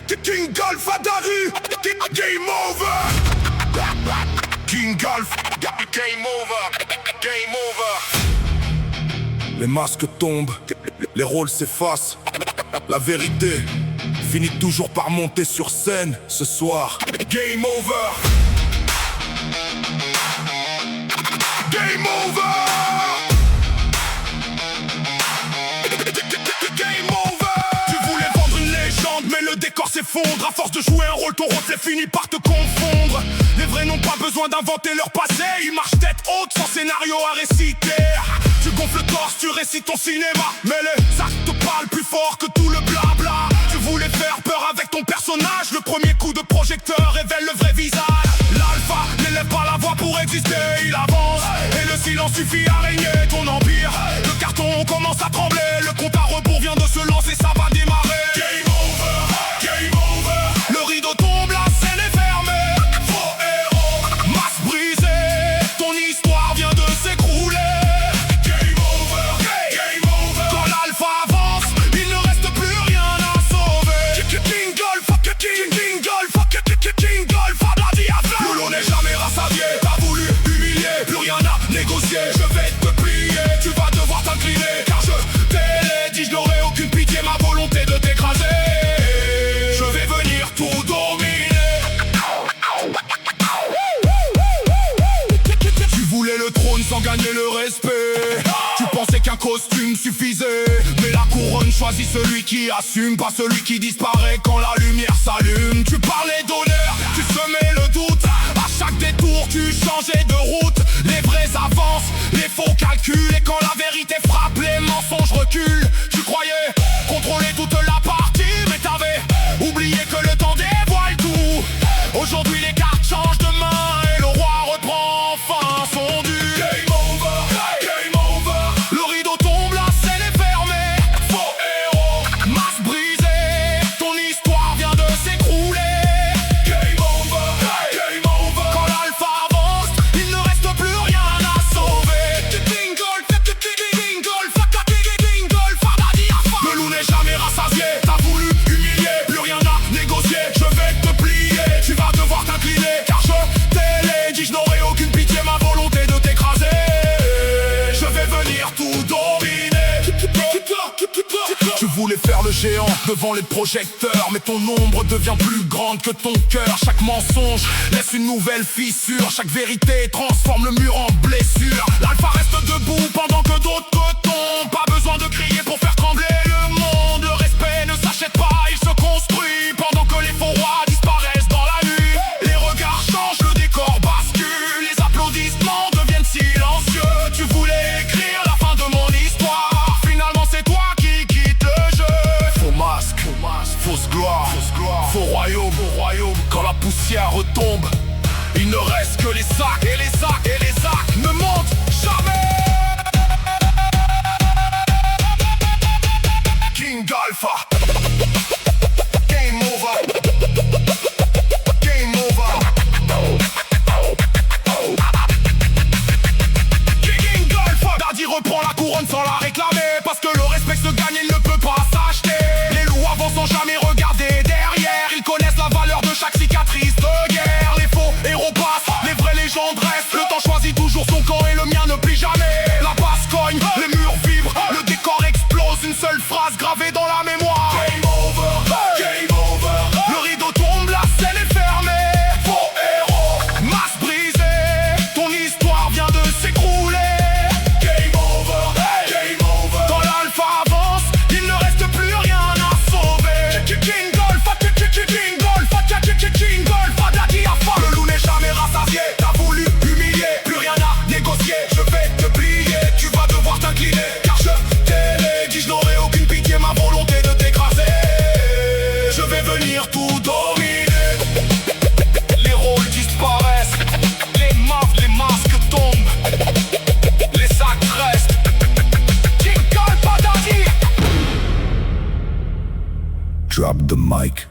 King Golf Adari, game over. King Golf, game over, game over. Les masques tombent, les rôles s'effacent. La vérité finit toujours par monter sur scène. Ce soir, game over. Game over. Game over. Tu voulais vendre une légende, mais le décor s'effondre. À force de jouer un rôle, ton reflet finit par te confondre. Les vrais n'ont pas besoin d'inventer leur passé. Ils marchent tête haute sans scénario à réciter. Tu gonfles le torse, tu récites ton cinéma, mais les actes parlent plus fort que tout le blabla. Tu voulais faire peur avec ton personnage. Le premier coup de projecteur révèle le vrai visage. L'alpha n'élève pas la voix pour exister, il avance et le silence suffit à régner ton empire. Le carton commence à trembler, le compte à rebours vient de se lancer, ça va démarrer. Game over, game over. Le rideau tombe, la scène est fermée. Faux héros, masse brisée, ton histoire vient de s'écrouler. Game over, game over. Quand l'alpha avance, il ne reste plus rien à sauver. King Golf, King Golf, King Golf. L'on n'est jamais rassasié, t'as voulu humilier, plus rien à négocier. Je vais te plier, tu vas devoir t'incliner, car je t'ai dit, je n'aurai aucune pitié, ma volonté de t'écraser. Je vais venir tout dominer. Tu voulais le trône sans gagner le respect. Tu pensais qu'un costume suffisait, mais la couronne choisit celui qui assume, pas celui qui disparaît quand la lumière s'allume. Tu parlais d'honneur, tu semais le doute. À chaque détour tu changeais de route. Les vrais avancent, les faux calculent. Et quand la vérité frappe, les mensonges reculent. Tu croyais contrôler toute la partie, mais t'avais oublié que le temps dévoile tout. Aujourd'hui les cartes changent de main et le roi reprend enfin son dû. Game over, game over. Le rideau tombe, la scène est fermée. Faux héros, masse brisée, ton histoire vient de s'écrouler. Game over, game over. Quand l'alpha avance, il ne reste plus rien à sauver. King Golf, King Golf, King Golf. Le loup n'est jamais rassasié, t'as voulu humilier, plus rien à négocier. Je vais te plier, tu vas devoir t'incliner, car je t'ai dit, je n'aurai aucune pitié, ma volonté de t'écraser. Je vais venir tout dominer. Tu voulais faire le géant devant les projecteurs, mais ton ombre devient plus grande que ton cœur. Chaque mensonge laisse une nouvelle fissure. Chaque vérité transforme le mur en blessure. L'alpha reste debout pendant que d'autres tombent. Pas besoin de crier pour faire trembler le monde. Le respect ne s'achète pas, il se construit. Pendant que les faux rois disparaissent dans la nuit, les regards changent, le décor bascule. Les applaudissements deviennent silencieux. Tu voulais écrire la fin de mon histoire, finalement c'est toi qui quitte le jeu. Faux masque, fausse gloire, faux royaume. Quand la poussière retombe, il ne reste que les sacs. Et les sacs, et les sacs ne montent jamais. King Golf, game over. Game over. King Golf, Daddy reprend la couronne sans la réclamer, parce que le respect se gagne, il ne peut pas s'acheter. Les loups avancent sans jamais regarder derrière. Ils connaissent la valeur de chaque cicatrice de guerre. Les faux héros passent, les vraies légendes restent. Le temps choisit toujours son camp et le mien ne plie jamais. La basse cogne, les murs vibrent, le décor explose. Une seule phrase gravée dans la mémoire. Game over, game over. Le rideau tombe, la scène est fermée. Faux héros, masse brisée, ton histoire vient de s'écrouler. Game over, game over. Quand l'alpha avance, il ne reste plus rien à sauver. King Golf, King Golf, King Golf. Daddy a faim. Le loup n'est jamais rassasié, t'as voulu humilier, plus rien à négocier. Je vais te plier, tu vas devoir t'incliner, car je t'ai dit, je n'aurai aucune pitié, ma volonté de t'écraser. Je vais venir tout dominer. Les rôles disparaissent, les masques tombent, les sacs restent. King Golf, Daddy. Drop the mic.